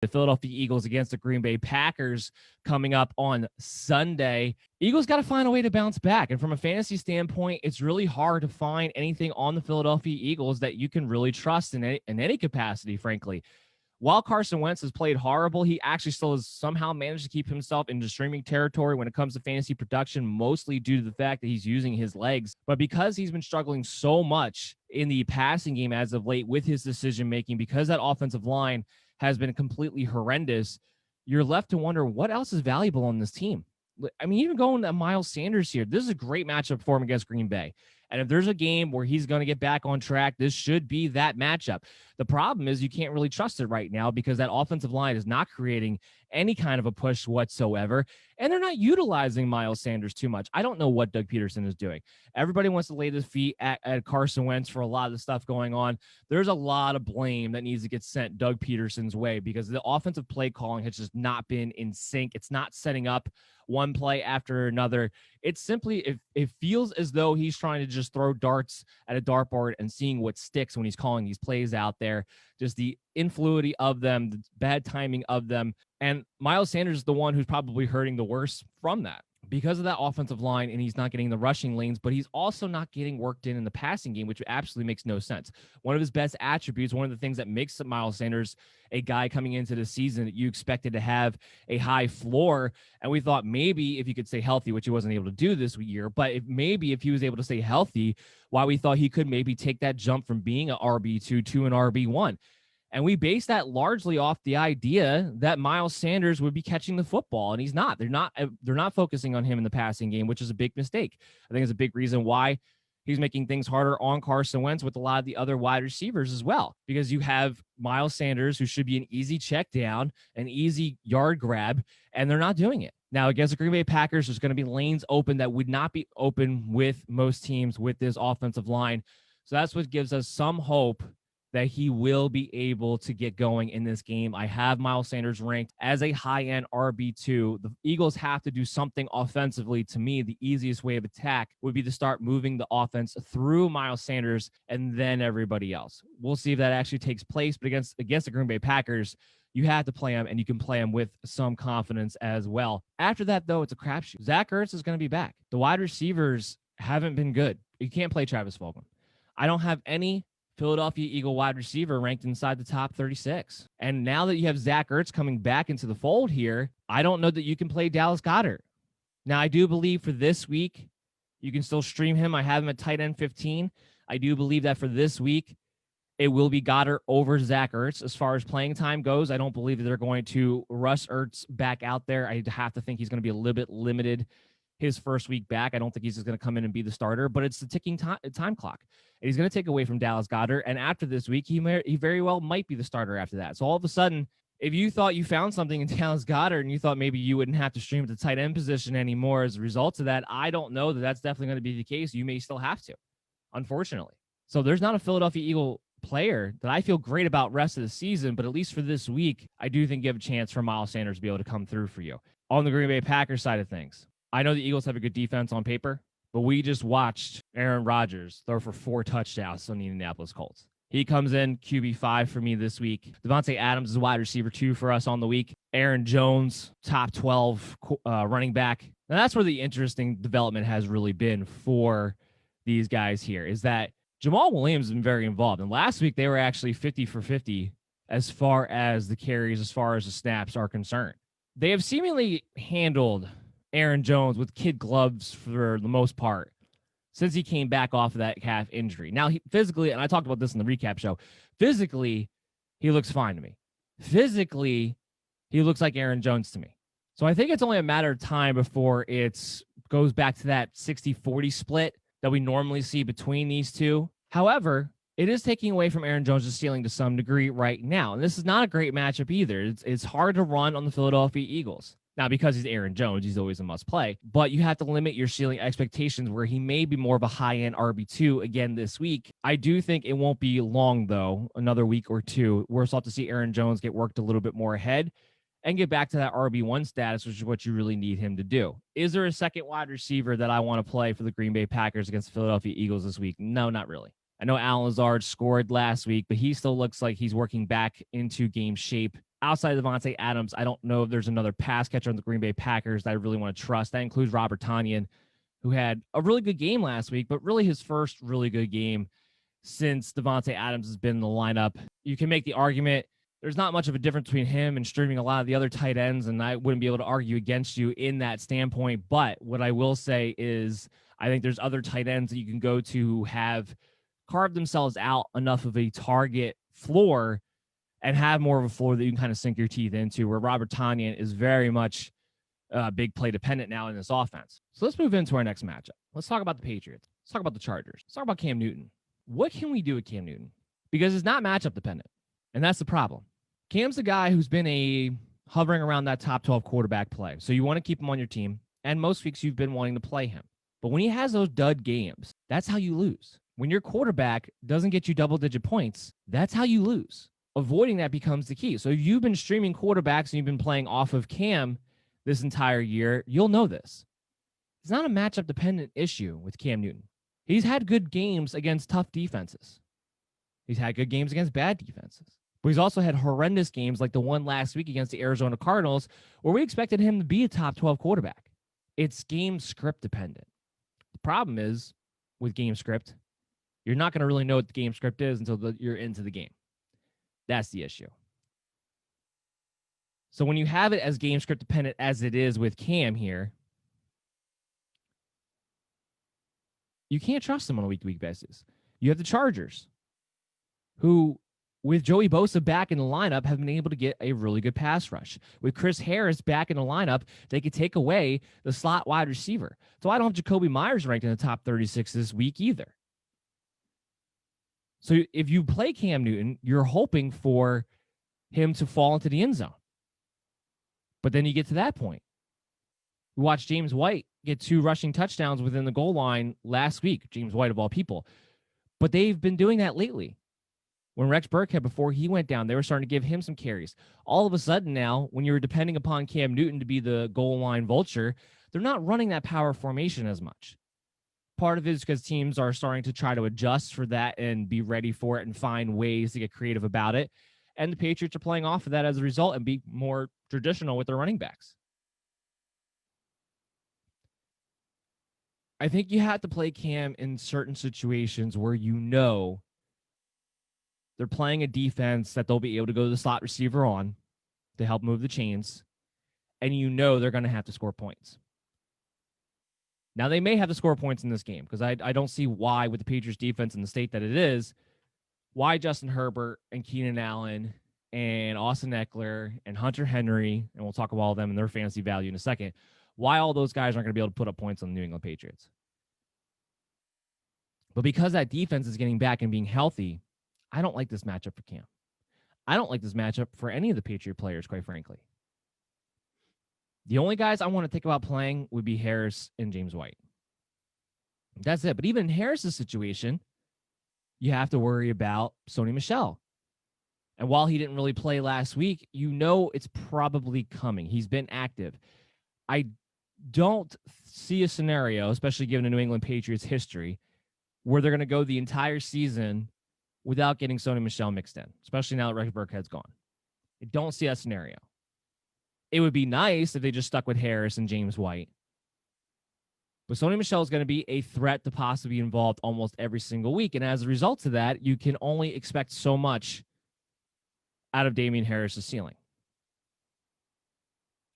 The Philadelphia Eagles against the Green Bay Packers coming up on Sunday. Eagles got to find a way to bounce back. And from a fantasy standpoint, it's really hard to find anything on the Philadelphia Eagles that you can really trust in any capacity, frankly. While Carson Wentz has played horrible, he actually still has somehow managed to keep himself into streaming territory when it comes to fantasy production, mostly due to the fact that he's using his legs. But because he's been struggling so much in the passing game as of late with his decision making, because that offensive line has been completely horrendous, you're left to wonder what else is valuable on this team. I mean, even going to Miles Sanders here, this is a great matchup for him against Green Bay. And if there's a game where he's going to get back on track, this should be that matchup. The problem is you can't really trust it right now because that offensive line is not creating any kind of a push whatsoever. And they're not utilizing Miles Sanders too much. I don't know what Doug Peterson is doing. Everybody wants to lay their feet at Carson Wentz for a lot of the stuff going on. There's a lot of blame that needs to get sent Doug Peterson's way because the offensive play calling has just not been in sync. It's not setting up one play after another. It's simply, it feels as though he's trying to just throw darts at a dartboard and seeing what sticks when he's calling these plays out there. Just the influidity of them, the bad timing of them. And Miles Sanders is the one who's probably hurting the worst from that because of that offensive line, and he's not getting the rushing lanes, but he's also not getting worked in the passing game, which absolutely makes no sense. One of his best attributes, one of the things that makes Miles Sanders a guy coming into the season that you expected to have a high floor, and we thought maybe if he could stay healthy, which he wasn't able to do this year, but if he was able to stay healthy, why we thought he could maybe take that jump from being an RB2 to an RB1. And we base that largely off the idea that Miles Sanders would be catching the football, and he's not. They're not focusing on him in the passing game, which is a big mistake. I think it's a big reason why he's making things harder on Carson Wentz with a lot of the other wide receivers as well, because you have Miles Sanders, who should be an easy check down, an easy yard grab, and they're not doing it. Now, against the Green Bay Packers, there's going to be lanes open that would not be open with most teams with this offensive line. So that's what gives us some hope that he will be able to get going in this game. I have Miles Sanders ranked as a high-end RB2. The Eagles have to do something offensively. To me, the easiest way of attack would be to start moving the offense through Miles Sanders and then everybody else. We'll see if that actually takes place, but against the Green Bay Packers, you have to play him, and you can play him with some confidence as well. After that, though, it's a crapshoot. Zach Ertz is going to be back. The wide receivers haven't been good. You can't play Travis Fulgham. I don't have any Philadelphia Eagle wide receiver ranked inside the top 36. And now that you have Zach Ertz coming back into the fold here, I don't know that you can play Dallas Goedert. Now, I do believe for this week, you can still stream him. I have him at tight end 15. I do believe that for this week, it will be Goddard over Zach Ertz. As far as playing time goes, I don't believe that they're going to rush Ertz back out there. I have to think he's going to be a little bit limited his first week back. I don't think he's just going to come in and be the starter, but it's the ticking time clock. And he's going to take away from Dallas Goedert. And after this week, he very well might be the starter after that. So all of a sudden, if you thought you found something in Dallas Goedert and you thought maybe you wouldn't have to stream at the tight end position anymore as a result of that, I don't know that that's definitely going to be the case. You may still have to, unfortunately. So there's not a Philadelphia Eagle player that I feel great about rest of the season, but at least for this week, I do think you have a chance for Miles Sanders to be able to come through for you. On the Green Bay Packers side of things, I know the Eagles have a good defense on paper, but we just watched Aaron Rodgers throw for 4 touchdowns on the Indianapolis Colts. He comes in QB5 for me this week. Devontae Adams is wide receiver 2 for us on the week. Aaron Jones, top 12 running back. Now that's where the interesting development has really been for these guys here, is that Jamaal Williams has been very involved. And last week they were actually 50 for 50 as far as the carries, as far as the snaps are concerned. They have seemingly handled Aaron Jones with kid gloves for the most part since he came back off of that calf injury. Now, physically, and I talked about this in the recap show, physically, he looks fine to me. Physically, he looks like Aaron Jones to me. So I think it's only a matter of time before it goes back to that 60-40 split that we normally see between these two. However, it is taking away from Aaron Jones' ceiling to some degree right now. And this is not a great matchup either. It's hard to run on the Philadelphia Eagles. Now, because he's Aaron Jones, he's always a must-play, but you have to limit your ceiling expectations where he may be more of a high-end RB2 again this week. I do think it won't be long, though, another week or two. We're supposed to see Aaron Jones get worked a little bit more ahead and get back to that RB1 status, which is what you really need him to do. Is there a second wide receiver that I want to play for the Green Bay Packers against the Philadelphia Eagles this week? No, not really. I know Allen Lazard scored last week, but he still looks like he's working back into game shape. outside of Devontae Adams, I don't know if there's another pass catcher on the Green Bay Packers that I really want to trust. That includes Robert Tonyan, who had a really good game last week, but really his first really good game since Devontae Adams has been in the lineup. You can make the argument there's not much of a difference between him and streaming a lot of the other tight ends, and I wouldn't be able to argue against you in that standpoint. But what I will say is I think there's other tight ends that you can go to who have carved themselves out enough of a target floor and have more of a floor that you can kind of sink your teeth into, where Robert Tonyan is very much big play dependent now in this offense. So let's move into our next matchup. Let's talk about the Patriots. Let's talk about the Chargers. Let's talk about Cam Newton. What can we do with Cam Newton? Because it's not matchup dependent, and that's the problem. Cam's the guy who's been hovering around that top 12 quarterback play. So you want to keep him on your team, and most weeks you've been wanting to play him. But when he has those dud games, that's how you lose. When your quarterback doesn't get you double-digit points, that's how you lose. Avoiding that becomes the key. So if you've been streaming quarterbacks and you've been playing off of Cam this entire year, you'll know this. It's not a matchup-dependent issue with Cam Newton. He's had good games against tough defenses. He's had good games against bad defenses. But he's also had horrendous games like the one last week against the Arizona Cardinals where we expected him to be a top 12 quarterback. It's game script dependent. The problem is with game script, you're not going to really know what the game script is until you're into the game. That's the issue. So when you have it as game script dependent as it is with Cam here, you can't trust him on a week-to-week basis. You have the Chargers, who, with Joey Bosa back in the lineup, have been able to get a really good pass rush. With Chris Harris back in the lineup, they could take away the slot wide receiver. So I don't have Jacoby Myers ranked in the top 36 this week either. So if you play Cam Newton, you're hoping for him to fall into the end zone. But then you get to that point. We watched James White get 2 rushing touchdowns within the goal line last week, James White of all people. But they've been doing that lately. When Rex Burkhead, before he went down, they were starting to give him some carries. All of a sudden now, when you're depending upon Cam Newton to be the goal line vulture, they're not running that power formation as much. Part of it is because teams are starting to try to adjust for that and be ready for it and find ways to get creative about it. And the Patriots are playing off of that as a result and be more traditional with their running backs. I think you have to play Cam in certain situations where you know they're playing a defense that they'll be able to go to the slot receiver on to help move the chains, and you know they're going to have to score points. Now, they may have to score points in this game because I don't see why, with the Patriots defense in the state that it is, why Justin Herbert and Keenan Allen and Austin Eckler and Hunter Henry, and we'll talk about all of them and their fantasy value in a second, why all those guys aren't going to be able to put up points on the New England Patriots. But because that defense is getting back and being healthy, I don't like this matchup for Cam. I don't like this matchup for any of the Patriot players, quite frankly. The only guys I want to think about playing would be Harris and James White. That's it. But even in Harris's situation, you have to worry about Sony Michel. And while he didn't really play last week, you know it's probably coming. He's been active. I don't see a scenario, especially given the New England Patriots history, where they're going to go the entire season without getting Sony Michel mixed in, especially now that Rex Burkhead's gone. I don't see that scenario. It would be nice if they just stuck with Harris and James White. But Sony Michel is going to be a threat to possibly be involved almost every single week. And as a result of that, you can only expect so much out of Damian Harris's ceiling.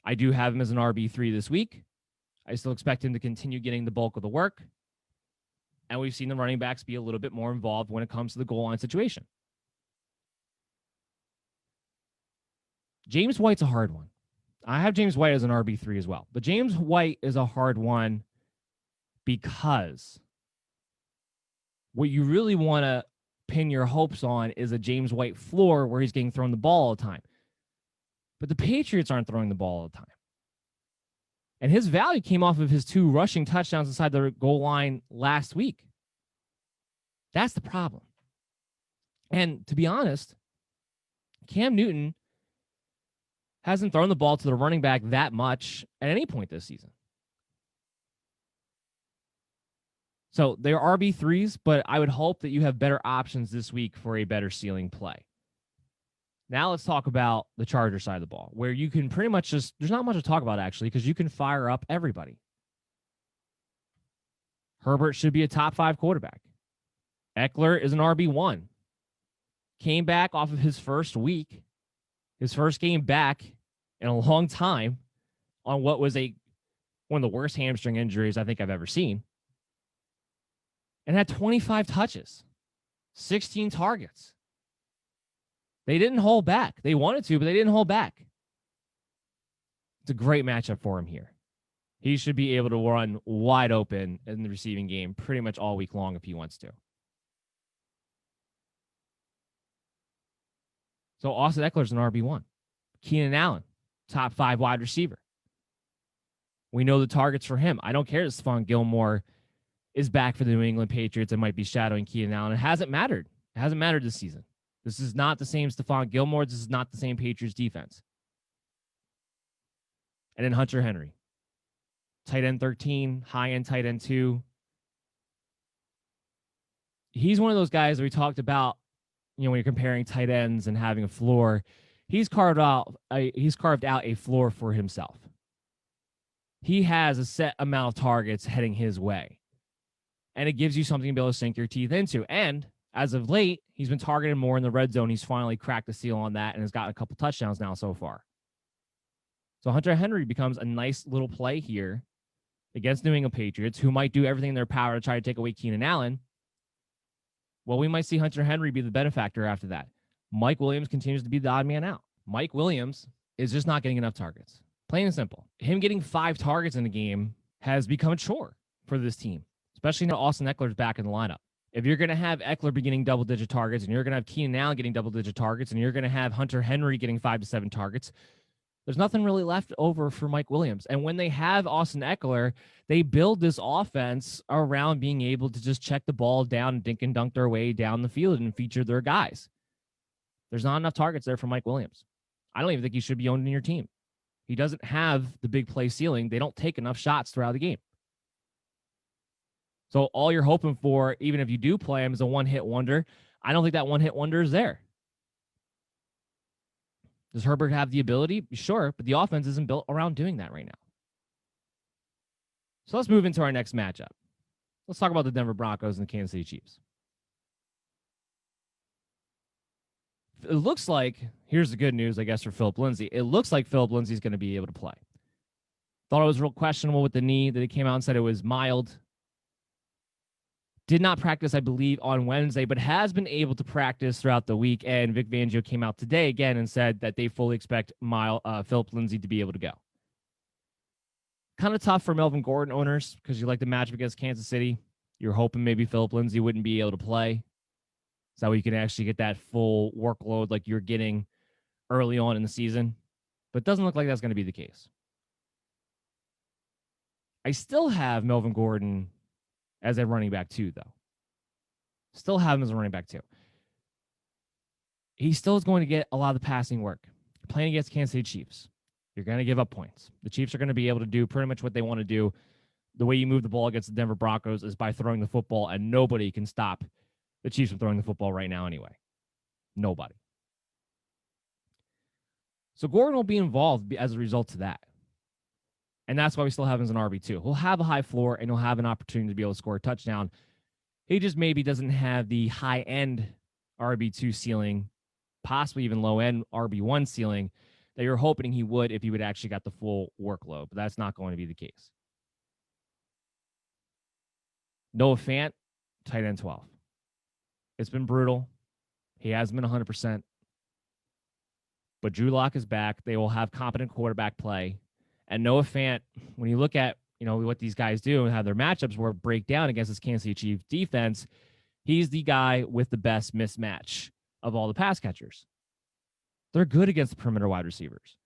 I do have him as an RB3 this week. I still expect him to continue getting the bulk of the work. And we've seen the running backs be a little bit more involved when it comes to the goal line situation. James White's a hard one. I have James White as an RB3 as well. But James White is a hard one because what you really want to pin your hopes on is a James White floor where he's getting thrown the ball all the time. But the Patriots aren't throwing the ball all the time. And his value came off of his 2 rushing touchdowns inside the goal line last week. That's the problem. And to be honest, Cam Newton hasn't thrown the ball to the running back that much at any point this season. So they're RB3s, but I would hope that you have better options this week for a better ceiling play. Now let's talk about the Charger side of the ball, where you can pretty much just, there's not much to talk about actually, because you can fire up everybody. Herbert should be a top 5 quarterback. Eckler is an RB1. Came back off of his first week, his first game back in a long time, on what was one of the worst hamstring injuries I think I've ever seen, and had 25 touches, 16 targets. They didn't hold back. They wanted to, but they didn't hold back. It's a great matchup for him here. He should be able to run wide open in the receiving game pretty much all week long if he wants to. So Austin Eckler's an RB1. Keenan Allen, top 5 wide receiver. We know the targets for him. I don't care if Stephon Gilmore is back for the New England Patriots and might be shadowing Keenan Allen. It hasn't mattered. It hasn't mattered this season. This is not the same Stephon Gilmore. This is not the same Patriots defense. And then Hunter Henry, tight end 13, high end tight end 2. He's one of those guys that we talked about, when you're comparing tight ends and having a floor. He's carved out a floor for himself. He has a set amount of targets heading his way, and it gives you something to be able to sink your teeth into. And as of late, he's been targeted more in the red zone. He's finally cracked the seal on that and has gotten a couple touchdowns now so far. So Hunter Henry becomes a nice little play here against New England Patriots, who might do everything in their power to try to take away Keenan Allen. Well, we might see Hunter Henry be the benefactor after that. Mike Williams continues to be the odd man out. Mike Williams is just not getting enough targets. Plain and simple. Him getting 5 targets in the game has become a chore for this team, especially now Austin Eckler's back in the lineup. If you're going to have Eckler be getting double-digit targets, and you're going to have Keenan Allen getting double-digit targets, and you're going to have Hunter Henry getting 5 to 7 targets, there's nothing really left over for Mike Williams. And when they have Austin Eckler, they build this offense around being able to just check the ball down and dink and dunk their way down the field and feature their guys. There's not enough targets there for Mike Williams. I don't even think he should be owned in your team. He doesn't have the big play ceiling. They don't take enough shots throughout the game. So all you're hoping for, even if you do play him, is a one-hit wonder. I don't think that one-hit wonder is there. Does Herbert have the ability? Sure, but the offense isn't built around doing that right now. So let's move into our next matchup. Let's talk about the Denver Broncos and the Kansas City Chiefs. It looks like, here's the good news, I guess, for Phillip Lindsay. It looks like Phillip Lindsay is going to be able to play. Thought it was real questionable with the knee, that he came out and said it was mild. Did not practice, I believe, on Wednesday, but has been able to practice throughout the week. And Vic Fangio came out today again and said that they fully expect Phillip Lindsay to be able to go. Kind of tough for Melvin Gordon owners because you like the matchup against Kansas City. You're hoping maybe Phillip Lindsay wouldn't be able to play. So that way you can actually get that full workload like you're getting early on in the season. But it doesn't look like that's going to be the case. I still have Melvin Gordon as a running back too, though. Still have him as a running back too. He still is going to get a lot of the passing work. Playing against Kansas City Chiefs, you're going to give up points. The Chiefs are going to be able to do pretty much what they want to do. The way you move the ball against the Denver Broncos is by throwing the football, and nobody can stop the Chiefs from throwing the football right now anyway. Nobody. So Gordon will be involved as a result of that. And that's why we still have him as an RB2. He'll have a high floor, and he'll have an opportunity to be able to score a touchdown. He just maybe doesn't have the high-end RB2 ceiling, possibly even low-end RB1 ceiling, that you're hoping he would if he would actually got the full workload. But that's not going to be the case. Noah Fant, tight end 12. It's been brutal. He hasn't been 100%. But Drew Lock is back. They will have competent quarterback play. And Noah Fant, when you look at what these guys do and how their matchups were break down against this Kansas City Chiefs defense, he's the guy with the best mismatch of all the pass catchers. They're good against the perimeter wide receivers.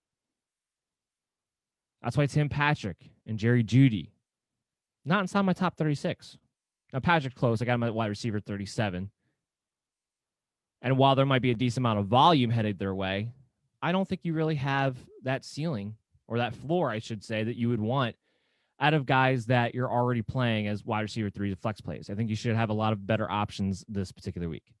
That's why Tim Patrick and Jerry Jeudy, not inside my top 36. Now, Patrick close. I got him at wide receiver 37. And while there might be a decent amount of volume headed their way, I don't think you really have that ceiling, or that floor, I should say, that you would want out of guys that you're already playing as wide receiver 3 flex plays. I think you should have a lot of better options this particular week.